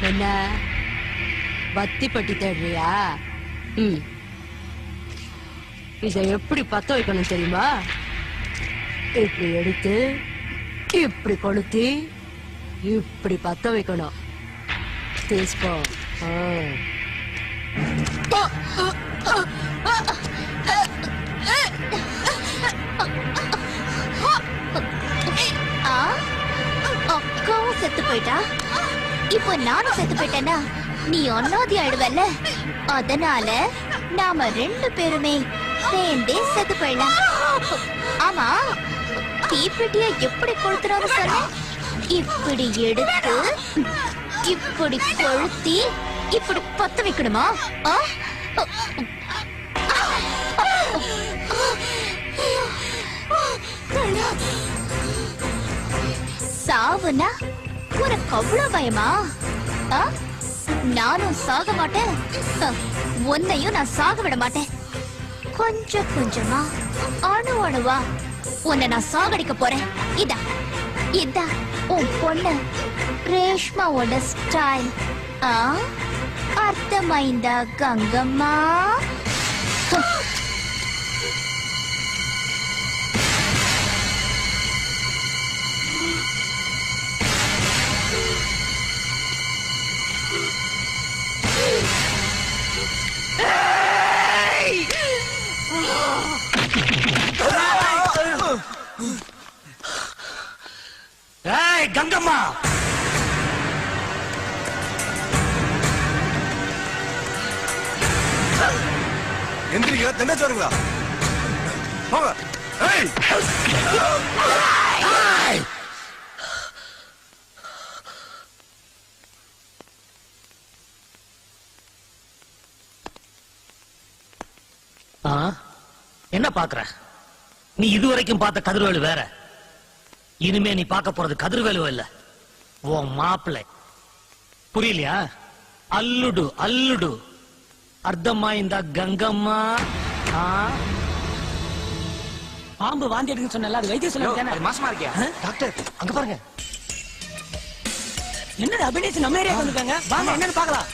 என்ன பத்தி பட்டி தேடுறியா? இத எப்படி பத்த வைக்கணும் தெரியுமா? இப்படி எடுத்து இப்படி கொளுத்தி இப்படி பத்த வைக்கணும். தேஸ்போ அக்காவும் செத்து போயிட்டா. இப்போ நானும் செத்து போயிட்டேன்னா நீ ஒன்னாதி ஆயிடுவல்ல. அதனால நாம 2 பேருமே சேர்ந்தே செத்து போயிடலாம். ஆமா, தீப்பெட்டிய எப்படி கொளுத்துறான்னு சொன்ன? இப்படி எடுத்து இப்படி கொளுத்தி இப்படி பத்த வைக்கணுமா? சாவுனா உனக்கு அவ்வளவு பயமா? நானும் சாக மாட்டேன், உன்னையும் நான் சாக விட மாட்டேன். கொஞ்சம் கொஞ்சமா அணு அணுவா உன்னை நான் சாகடிக்க போறேன். இதா இதா உன் பொண்ணு ரேஷ்மாவோட ஸ்டைல். அர்த்தமைந்தா கங்கம்மா? கங்கம்மா, எந்திரிக்க தங்கச்சி வருங்களா? போங்க. என்ன பாக்குற நீ? இதுவரைக்கும் பார்த்த கதிர்வேலு வேற. இனிமே நீ பார்க்க போறது கதிர்வேலு இல்ல, உன் மாப்பிள்ளை. புரியலையா? அல்லுடு அல்லுடு அர்த்தமா இந்த கங்கம்மா. பாம்பு வாந்தி எடுக்குன்னு சொன்னல, அது வைத்தியம் சொன்னாங்க. மாசமா இருக்கியா டாக்டர்? அங்க பாருங்க. என்னது அபிநேஷ் நம்ம ஏரியா வந்துட்டாங்க. வாங்க என்னன்னு பார்க்கலாம்.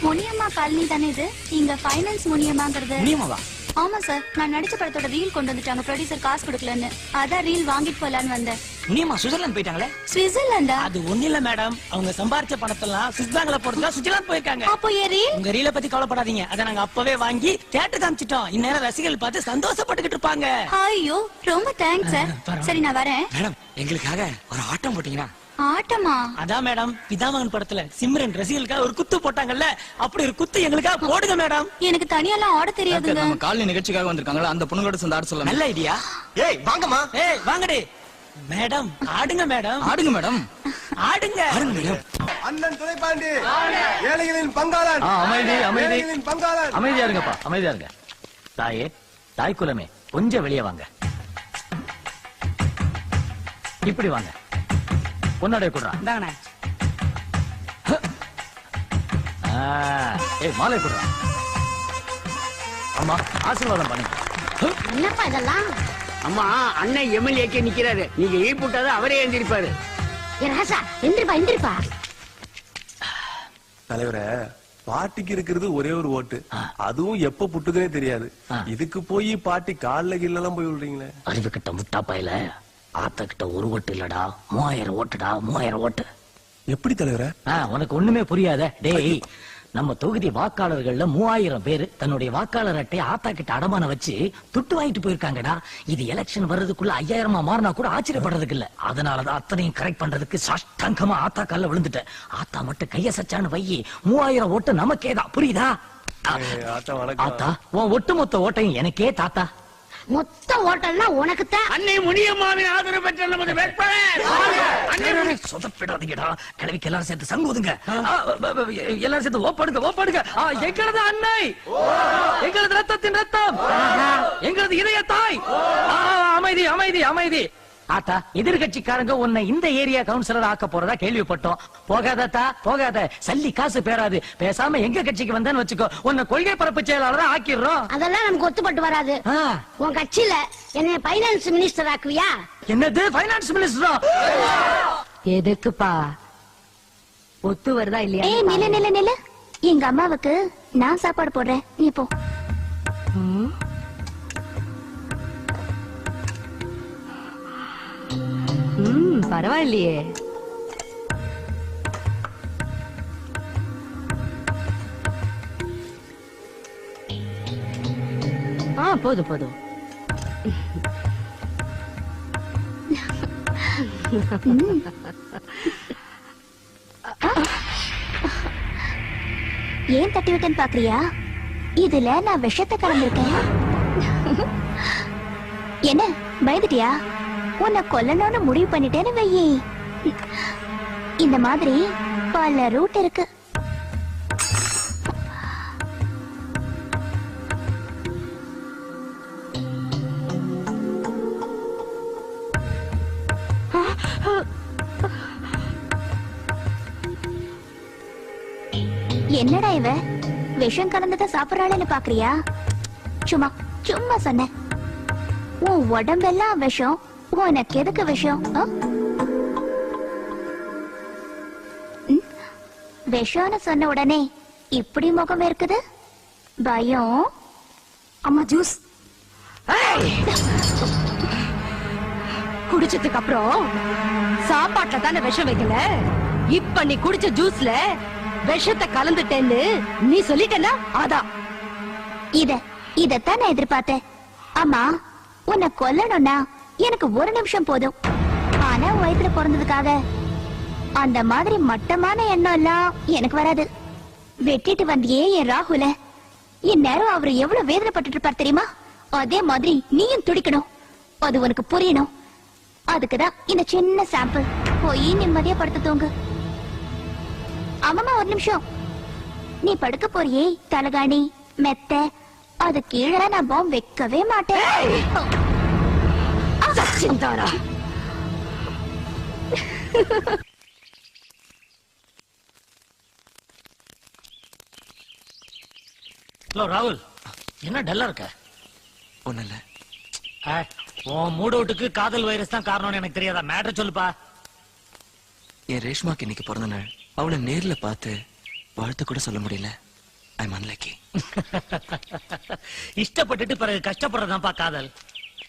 முனியம்மா காலனி தானே இது? இங்க ஃபைனான்ஸ் முனியம்மாங்கிறது. முனியம்மாவா? ஆமா சார், நான் நடிச்ச படத்தோட ரீல் கொண்டு வந்துட்டாங்க. ப்ரொடியூசர் காசு கொடுக்கலன்னு, அதான் ரீல் வாங்கிட்டு போலான்னு வந்தேன். முனியம்மா சுவிட்சர்லாந்து போயிட்டாங்களே? சுவிட்சர்லாந்தா? அது ஒண்ணு இல்ல மேடம், அவங்க சம்பாரிச்ச பணத்தெல்லாம் சுவிஸ் பேங்க்ல போட்டுதான் சுவிட்சர்லாந்து போயிருக்காங்க. அப்போ ஏன் ரீல்? உங்க ரீல பத்தி கவலைப்படாதீங்க, அத நாங்க அப்பவே வாங்கி தியேட்டர் காமிச்சிட்டோம். இந்நேரம் ரசிகர்கள் பார்த்து சந்தோஷப்பட்டுக்கிட்டு இருப்பாங்க. ஐயோ ரொம்ப தேங்க்ஸ் சார். சரி நான் வரேன். மேடம், எங்களுக்காக ஒரு ஆட்டம் போட்டீங்கன்னா? ஆட்டமா? அதான் மேடம், பிதாமகன் படத்துல சிம்ரன் ரசிகர்களுக்காக ஒரு குத்து போட்டாங்கல்ல, அப்படி ஒரு குத்து எங்களுக்காக போடுங்க மேடம். எனக்கு தனியெல்லாம் ஆட தெரியாதுங்க. நம்ம காலனி நிகழ்ச்சிக்காக வந்திருக்காங்களா, அந்த பொண்ணுங்களோட சேர்ந்து ஆட சொல்லலாம். நல்ல ஐடியா. ஏய் வாங்கம்மா. ஏய் வாங்கடி மேடம். ஆடுங்க மேடம். ஆடுங்க மேடம். ஆடுங்க. அண்ணன் துணைப்பாண்டி ஏழைகளின் பங்காளன். அமைதி அமைதி ஏழைகளின் பங்காளன். அமைதியா இருங்கப்பா, அமைதியா இருங்க. தாயே, தாய் குலமே, கொஞ்சம் வெளியே வாங்க. இப்படி வாங்க. பொண்ணோட குடுறான். இந்தாங்கண்ணே. ஏய் மாலை குடுறான். அம்மா ஆசீர்வாதம் பண்ணுங்க. என்னப்பா இதெல்லாம்? அம்மா, அண்ணன் எம்எல்ஏக்கே நிக்கிறாரு. நீங்க ஈடுபட்டாத அவரே எழுந்திருப்பாரு. ராசா எந்திரிப்பா எந்திரிப்பா. தலைவரே, பாட்டிக்கு இருக்கிறது ஒரே ஒரு ஓட்டு, அதுவும் எப்ப புட்டுதே தெரியாது. இதுக்கு போய் பாட்டி கால்ல கீழெல்லாம் போய் விடுறீங்களே. அறிவு கிட்ட முட்டா பாயில, ஆத்த கிட்ட ஒரு ஓட்டு இல்லடா, 3000 ஓட்டுடா, 3000 ஓட்டு. எப்படி தலைவரே? உனக்கு ஒண்ணுமே புரியாத? டேய், நம்ம தொகுதி வாக்காளர்கள்ல 3000 பேரு தன்னுடைய வாக்காளர் அட்டை ஆத்தா கிட்ட அடமான வச்சு துட்டு வாங்கிட்டு போயிருக்காங்கடா. இது எலெக்ஷன் வர்றதுக்குள்ள 5000 மாறினா கூட ஆச்சரியப்படுறதுக்கு இல்ல. அதனாலதான் அத்தனையும் கரெக்ட் பண்றதுக்கு சாஷ்டாங்கமா ஆத்தா கால்ல விழுந்துட்ட. ஆத்தா மட்டும் கைய சச்சான்னு வையி, 3000 ஓட்டு நமக்கேதான். புரியுதா? ஆத்தா, உன் ஒட்டுமொத்த ஓட்டையும் எனக்கே தாத்தா. மொத்த ஓட்டல்னா உனக்குத்தான். அன்னை முனியம்மாவின் ஆதரவு பெற்ற நமது வேட்பாளர். சொதப்பிடாதீங்கடா, கிழவிக்கு எல்லாரும் சேர்த்து சங்குதுங்க. எல்லாரும் சேர்த்து ஓப்பாடுங்க, ஓப்பாடுங்க. எங்களது அன்னை, எங்களது ரத்தத்தின் ரத்தம், எங்களது இதய தாய். அமைதி அமைதி அமைதி. ஆத்தா, எதிர்கட்சிக்காரங்க உன்னை இந்த ஏரியா கவுன்சிலர் ஆக்க போறதா கேள்விப்பட்டோம். போகாதா, போகாத. சல்லி காசு பேராது. பேசாம எங்க கட்சிக்கு வந்தான்னு வச்சுக்கோ, உன்னை கொள்கை பரப்பு செயலாளரா ஆக்கிடுறோம். அதெல்லாம் நமக்கு ஒத்துப்பட்டு வராது. உன் கட்சியில என்ன பைனான்ஸ் மினிஸ்டர் ஆக்குவியா? என்னது பைனான்ஸ் மினிஸ்டரா? எதுக்குப்பா ஒத்து வருதா இல்லையா ஏய் நில்லு நில்லு நில்லு. எங்க அம்மாவுக்கு நான் சாப்பாடு போடுறேன், நீ போ. ம். பரவாயில்லையே. போதும் போதும். ஏன் தட்டி விட்டேன்னு பாக்குறியா? இதுல நான் விஷத்தை கலந்துருக்கேன். என்ன பயந்துட்டியா? உன்னை கொல்லணும்னு முடிவு பண்ணிட்டேன்னு வையி. இந்த மாதிரி பல ரூட் இருக்கு. என்னடா இவ விஷம் கலந்தத சாப்பிடறாளேன்னு பாக்குறியா? சும்மா சும்மா சொன்னேன். உன் உடம்பெல்லாம் விஷம், உனக்கு எதுக்கு விஷம்? விஷம்னு சொன்ன உடனே இப்படி முகம் இருக்குது. பயம். அம்மா ஜூஸ் குடிச்சதுக்கு அப்புறம் சாப்பாட்டுல தானே விஷம் வைக்கல. இப்ப நீ குடிச்ச ஜூஸ்ல விஷத்தை கலந்துட்டேன்னு நீ சொல்லிட்டேன்னா அதான். இதத்தான் நான் எதிர்பார்த்தேன். அம்மா உன்னை கொல்லணும்னா எனக்கு ஒரு நிமிஷம் போதும். ஆனா வயிற்றுல பிறந்ததுக்காக அந்த மாதிரி மட்டமான எண்ணம் எல்லாம் எனக்கு வராது. வெட்டிட்டு வந்தியே என் ராகுல, என் நேரம் அவரு எவ்வளவு வேதனைப்பட்டு இருப்பார் தெரியுமா? அதே மாதிரி நீயும் துடிக்கணும். அது உனக்கு புரியணும். அதுக்குதான் இந்த சின்ன சாம்பிள். போய் நிம்மதியா படுத்து தூங்கு. ஆமாமா ஒரு நிமிஷம். நீ படுக்க போறியே தலகாணி மெத்த, அது கீழே நான் பாம்பு வைக்கவே மாட்டேன். சச்சின்தாரா. ஹலோ ராகுல், என்ன டல்லா இருக்க? ஒண்ணு இல்ல. உன் மூட் அவுட்டுக்கு காதல் வைரஸ் தான் காரணம்னு எனக்கு தெரியாதா? மேட்டர் சொல்லுப்பா. என் ரேஷ்மாக்கு இன்னைக்கு பிறந்த நாள். அவளை நேர்ல பார்த்து வாழ்த்து கூட சொல்ல முடியல. ஐ அம் அன்லக்கி. இஷ்டப்பட்டுட்டு பிறகு கஷ்டப்படுறதாப்பா காதல்.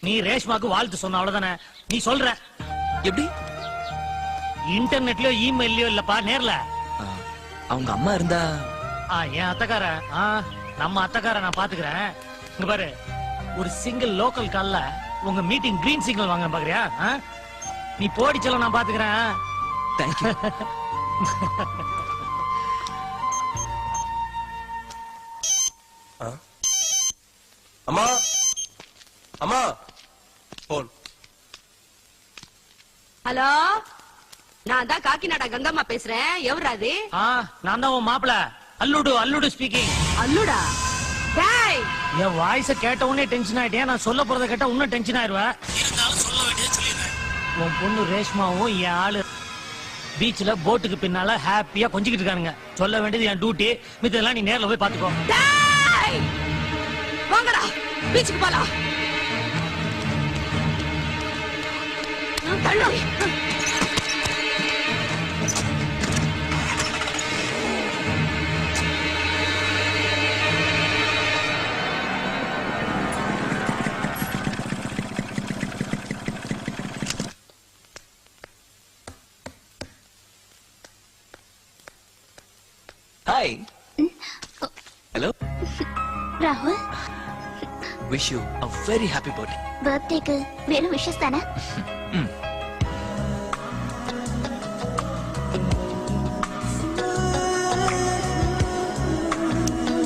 நீ ரேஷ்மாக்கு வாழ்த்து சொன்ன அவ்வளவுதானே? நீ சொல்ற எப்படி? இன்டர்நெட்லயோ இமெயில்லயோ இல்லப்பா, நேர்ல. அவங்க அம்மா இருந்தா என் அத்தக்கார, நம்ம அத்தக்கார நான் பாத்துக்கிறேன். இங்க பாரு, ஒரு சிங்கிள் லோக்கல் கால்ல உங்க மீட்டிங் கிரீன் சிக்னல் வாங்க பாக்குறியா? நீ போடி சொல்ல, நான் பாத்துக்கிறேன். தேங்க்யூ. அம்மா அம்மா போன். ஹலோ, நான் தான் காக்கிநாடா கங்கம்மா பேசுறேன். எவராது? நான் தான் உன் மாப்பிள அல்லுடு. அல்லுடு ஸ்பீக்கிங். அல்லுடா? டேய், என் வாய்ஸ கேட்ட உடனே டென்ஷன் ஆயிட்டேன். நான் சொல்ல போறத கேட்டா இன்னும் டென்ஷன் ஆயிருவேன். இருந்தாலும் சொல்ல வேண்டியது சொல்லிடுறேன். உன் பொண்ணு ரேஷ்மாவும் என் ஆளு பீச்ல போட்டுக்கு பின்னால ஹாப்பியா கொஞ்சிக்கிட்டு இருக்கானுங்க. சொல்ல வேண்டியது என் டியூட்டி. மித்ததெல்லாம் நீ நேர்ல போய் பாத்துக்கோ. டேய், வாங்கடா பீச்சுக்கு போலாம். தள்ளு. ஹாய். ஹலோ ராகுல், wish you a very happy birthday. பர்த்டேக்கு வெறும் விஷஸ் தானே?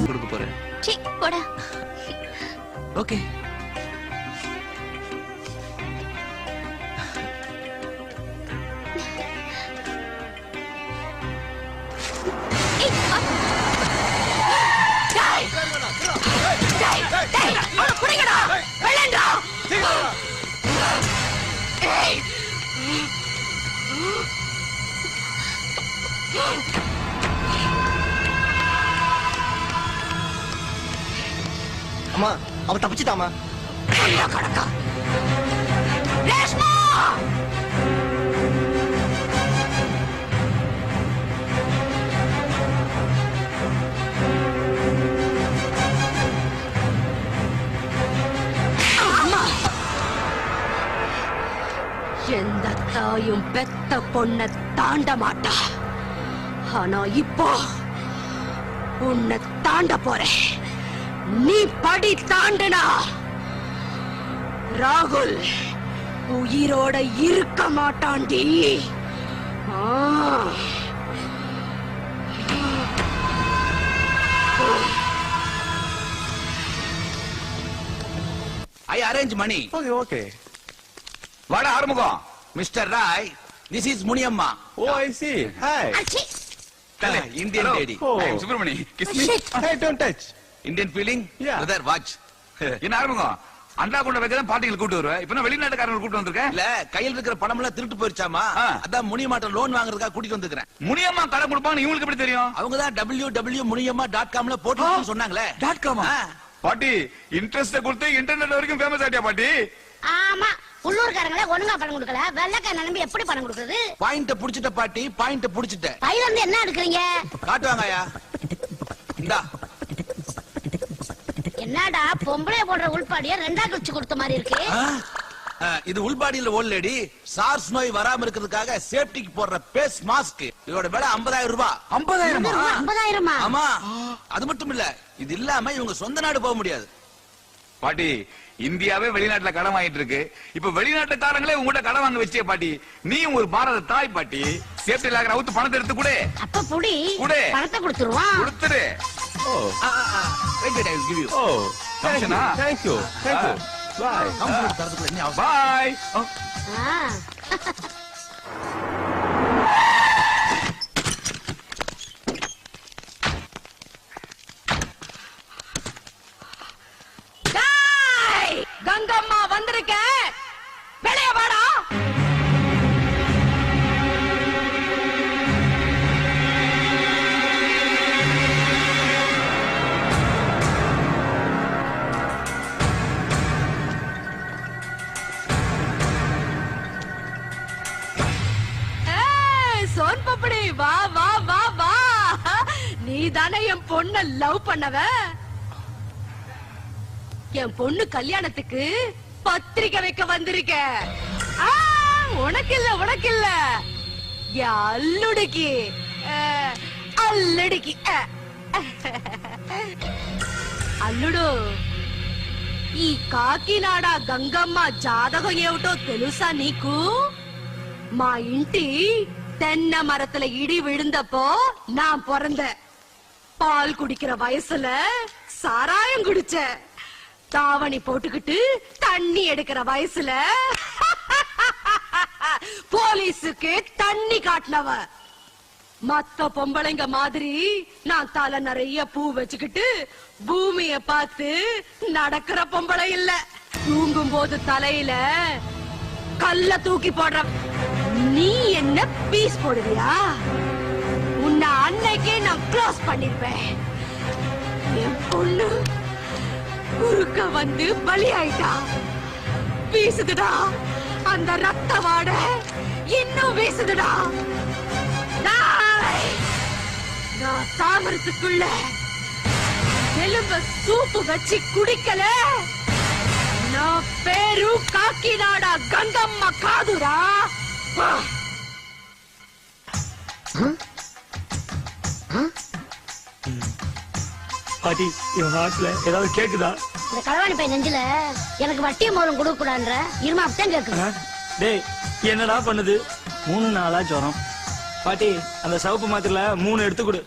கொடுக்க போறேன். சீ போடா. ஓகே. அம்மா, அவ தப்பிச்சிட்டாமா. ரேஷ்மா! எந்த தாயும் பெத்த பொண்ண தாண்ட மாட்டா. ஆனா இப்போ உன்னை தாண்ட போறேன். நீ படி தாண்டனா ராகுல் உயிரோட இருக்க மாட்டான்டி. I arrange money. Okay okay. வாடா Arumugam. Mister Roy, this is Muniyamma. Oh I see. Hi. அச்சி. Indian lady. Oh. Hey, சுப்ரமணி, kiss me. Hey, don't touch. Indian feeling? Yeah. Brother, watch. என்ன ஆறுமுகம்? அண்டா கொண்ட வைக்கதான் பாட்டிகள் கூட்டு வருவேன். இப்ப நான் வெளிநாட்டுக்காரங்க கூட்டு வந்திருக்கேன். இல்ல, கையில் இருக்கிற பணம் எல்லாம் திருட்டு போயிருச்சாமா. அதான் முனியம்மாட்ட லோன் வாங்குறதுக்காக கூட்டிட்டு வந்திருக்கேன். முனியம்மா கடன் கொடுப்பாங்க இவங்களுக்கு எப்படி தெரியும்? அவங்க தான் www.muniyamma.com போட்டு சொன்னாங்களே. .com. பாட்டி இன்ட்ரெஸ்ட் கொடுத்து இன்டர்நெட் வரைக்கும் ஃபேமஸ் ஆட்டியா பாட்டி? ஆமா, உள்ளூர்காரங்களே ஒழுங்கா பணம் கொடுக்கல. வெள்ளக்கார நம்பி எப்படி பணம் கொடுக்குறது? பாயிண்ட புடிச்சிட்ட பாட்டி, பாயிண்ட புடிச்சிட்ட. பையில இருந்து என்ன எடுக்கிறீங்க? காட்டுவாங்கயா. இந்தா. என்னடா பொம்பளை போடுற உள்பாடிய ரெண்டா கழிச்சு கொடுத்த மாதிரி இருக்கு. இது உள்பாடியில ஓல் லேடி சார்ஸ் நோய் வராம இருக்கிறதுக்காக சேஃப்டிக்கு போடுற பேஸ் மாஸ்க். இதோட விலை 50,000 ரூபாய். 50,000? ஆமா. அது மட்டும் இல்ல, இது இல்லாம இவங்க சொந்த நாடு போக முடியாது. பாட்டி, இந்தியாவே வெளிநாட்டுல கடன் வாங்கிட்டு இருக்கு. இப்ப வெளிநாட்டுக்காரங்களே உங்ககிட்ட கடன் வாங்க வச்சே பாட்டி. நீ ஒரு பாரத தாய் பாட்டி. சேஃப்டி லாகர் அவுத்து பணத்தை எடுத்து கொடு. அப்ப புடி. பணத்தை கொடுத்துருவான். கொடுத்துரு. Oh. Wait, I will give you. Oh. Thank you. Bye. Computer தரதுக்குள்ள என்ன? Bye. கங்கம்மா வந்திருக்க, வெளிய வாடா. சோன் பப்படி, வா வா வா வா. நீ தானே என் பொண்ண லவ் பண்ணவ? என் பொண்ணு கல்யாணத்துக்கு பத்திரிக்கை வைக்க வந்திருக்க. உனக்கு இல்ல என் அல்லுடிக்கு. அல்லுடிக்கு అల్లుడు ఈ కాకినాడ గంగమ్మ జాతకం ఏమిటో తెలుసా నీకు? మా ఇంటి தென்னை மரத்துல இடி விழுந்தப்போ நான் பிறந்த. பால் குடிக்கிற வயசுல சாராயம் குடிச்ச. தாவணி போட்டுக்கிட்டு தண்ணி எடுக்கிற வயசுல போலீஸுக்கு தண்ணி காட்டினவ. மத்த பொம்பளைங்க மாதிரி நான் தலை நிறைய பூ வச்சுக்கிட்டு பூமிய பார்த்து நடக்கிற பொம்பளை இல்ல. தூங்கும் போது தலையில கல்ல தூக்கி போடுற. நீ என்ன பீஸ் போடுவியா? உன்னை அன்னைக்கே நான் க்ளோஸ் பண்ணிருப்பேன். என் பொண்ணு குறுக்க வந்து பலியாயிட்டா. வீசுதுடா அந்த ரத்த வாட, இன்னும் வீசுதுடா. நான் தாமரத்துக்குள்ள எலும்ப சூப்பு வச்சு குடிக்கல. நான் பேரு காக்கிநாடா கங்கம்மா காதுரா. பாட்டி, இவன் ஹார்ட்ல ஏதாவது கேக்குதா? இந்த களவாணி பை நெஞ்சில எனக்கு வட்டிய மூலம் கொடுக்க கூடாதுன்ற இருமா அப்பதான் கேக்குது. டேய், என்னடா பண்ணுது? 3 நாளா ஜுரம். பாட்டி, அந்த சவுப்பு மாத்திரல 3 எடுத்து கொடு.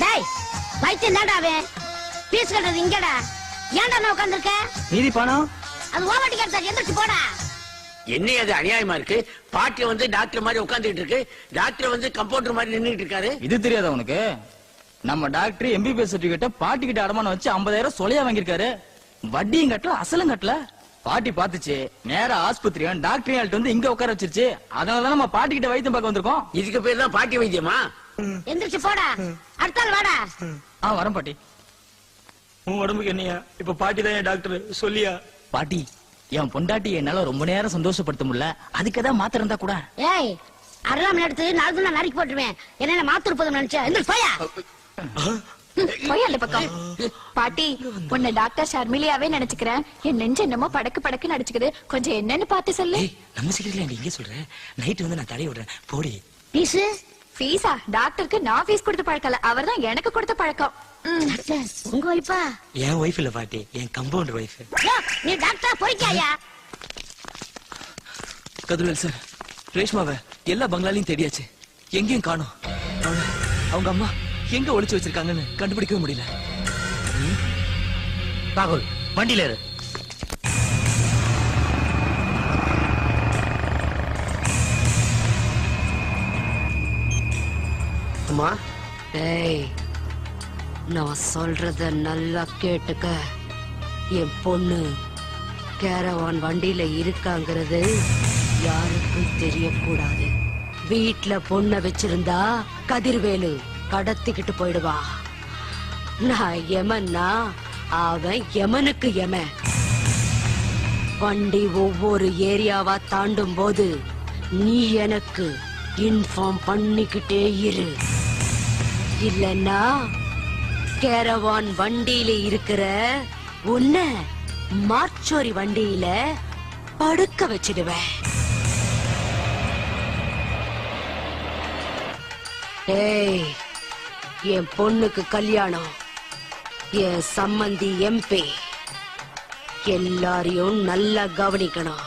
டேய், பைத்தியம் தாண்டாவே. பீஸ் கட்டுறது இங்கடா. ஏன்டா நான் உட்கார்ந்திருக்க? மீதி பணம் அது ஓவட்டி கட்டா. எந்திரிச்சு போடா. என்ன அது அநியாயமா இருக்கு? பாட்டி வந்து டாக்டர் மாதிரி உட்கார்ந்துட்டு இருக்கு, டாக்டர் வந்து கம்பவுண்டர் மாதிரி நின்னுட்டு இருக்காரு. இது தெரியாதா உனக்கு? நம்ம டாக்டர் MBBS சர்டிபிகேட்ட பாட்டி கிட்ட அடமானம் வச்சு 50,000 சொலையா வாங்கிருக்காரு. வட்டியும் கட்டல, அசலும் கட்டல. பாட்டி பாத்துச்சு, நேரா ஆஸ்பத்திரியும் டாக்டர் வந்து இங்க உட்கார வச்சிருச்சு. அதனாலதான் நம்ம பாட்டி கிட்ட வைத்தியம் பார்க்க வந்திருக்கோம். இதுக்கு பேர் தான் பாட்டி வைத்தியமா? எந்திரிச்சு போடா. அடுத்தாள் வாடா. வரேன் பாட்டி. உன் உடம்புக்கு என்னையா? இப்ப பாட்டி தான் டாக்டர், சொல்லியா? பாட்டி, என் பொண்டாட்டி என்னால ரொம்ப நேரம் சந்தோஷப்படுத்த முடியல. அதுக்குதான் மாத்திரம் இருந்தா கூட. ஏய், அருளாம எடுத்து 4 நாள் நறுக்கி போட்டுருவேன். என்ன மாத்து இருப்பதும் நினைச்சா? எந்திரிச்சு போயா. போய் அந்த பக்கம். பாட்டி, உன்னை டாக்டர் ஷர்மிலியாவே நினைச்சுக்கிறேன். என் நெஞ்சு என்னமோ படக்கு படக்கு நடிச்சுக்குது. கொஞ்சம் என்னன்னு பார்த்து சொல்லு. நம்ம சீக்கிரத்துல நீ இங்கே சொல்ற. நைட் வந்து நான் தடை விடுறேன். போடி. பீஸ் ஃபீஸா? டாக்டருக்கு நான் ஃபீஸ் கொடுத்த பழக்கல, அவர்தான் எனக்கு கொடுத்த பழக்கம். உங்க வைப்பா? என் ஒய்ஃப் இல்ல பாட்டி, என் கம்பவுண்டர் ஒய்ஃப். நீ டாக்டரா போய்க்காயா? கதிர்வேல் சார், ரேஷ்மாவை எல்லா பங்களாலையும் தேடியாச்சு, எங்கேயும் காணோம். அவங்க அம்மா எங்க ஒளிச்சு வச்சிருக்காங்கன்னு கண்டுபிடிக்கவே முடியல. ராகுல், வண்டியில ஏறு. அம்மா, ஏய், நான் சொல்றத நல்லா கேட்டுக்க. என் பொண்ணு கேரவான் வண்டியில இருக்காங்கிறது யாருக்கும் தெரியக்கூடாது. வீட்ல பொண்ண வச்சிருந்தா கதிர்வேலு கடத்திக்கிட்டு போயிடுவா. நான் யமன்னா அவன் யமனுக்கு யமன். வண்டி ஒவ்வொரு ஏரியாவா தாண்டும் போது நீ எனக்கு இன்ஃபார்ம் பண்ணிக்கிட்டே இரு. இல்லன்னா கேரவான் வண்டியில இருக்கிற உன்னை மார்ச்சோரி வண்டியில படுக்க வச்சிடுவேன். ஏய், என் பொண்ணுக்கு கல்யாணம். என் சம்மந்தி எம்பி. எல்லாரையும் நல்லா கவனிக்கணும்.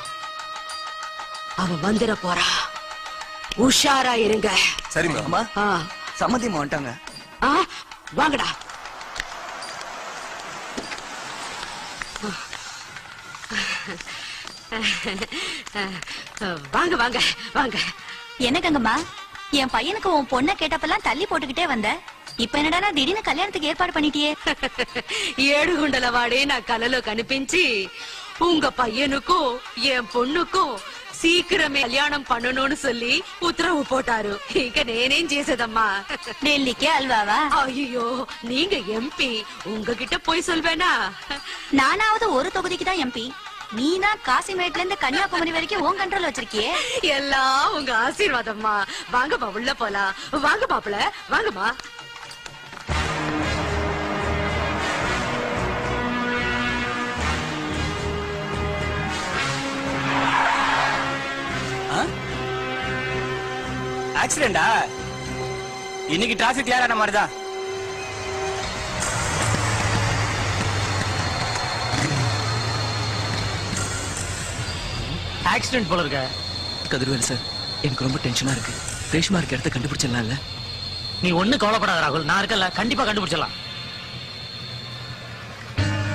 அவ வந்துட போறா, உஷாரா இருங்க. சரிம்மா. அம்மா, ஆ, சம்மந்தியம்மா வந்துட்டாங்க. ஆ, வாங்கடா. வாங்க வாங்க வாங்க. என்ன கங்கம்மா, என் பையனுக்கு உன் பொண்ணை கேட்டப்பெல்லாம் தள்ளி போட்டுக்கிட்டே வந்த, இப்ப என்னடா திடீர்னு கல்யாணத்துக்கு ஏற்பாடு பண்ணிட்டியே? ఏడుగుండల వాడే నా కలలో కనిపించి உங்க பையனுக்கும் என் பொண்ணுக்கும் சீக்கிரமே கல்யாணம் பண்ணணும்னு சொல்லி உத்தரவு போட்டாரு. இங்க நேனேம் చేసేదమ్మా. டெல்லிக்கு அல்வாவா? ஐயோ, நீங்க எம்பி, உங்ககிட்ட போய் சொல்வேனா? நானாவது ஒரு தொகுதிக்கு தான் எம்பி. நீனா காசிமேட்ல இருந்து கன்னியாகுமரி வரைக்கும் உன் கண்ட்ரோல் வச்சிருக்கியே. எல்லாம் உங்க ஆசீர்வாதம்மா. வாங்கம்மா, உள்ள போலாம். வாங்க மாப்பிள, வாங்கம்மா. ஆக்சிடென்டா? இன்னைக்கு டிராபிக் கிளியர் ஆன மாதிரி தான். ஆக்சிடென்ட் போல இருக்க. கதிர்வேல் சார், எனக்கு ரொம்ப டென்ஷனா இருக்கு. ரேஷ்மா இருக்க இடத்த கண்டுபிடிச்சிடலாம்ல? நீ ஒண்ணு கவலைப்படாத ராகுல், நான் இருக்கல, கண்டிப்பா கண்டுபிடிச்சிடலாம்.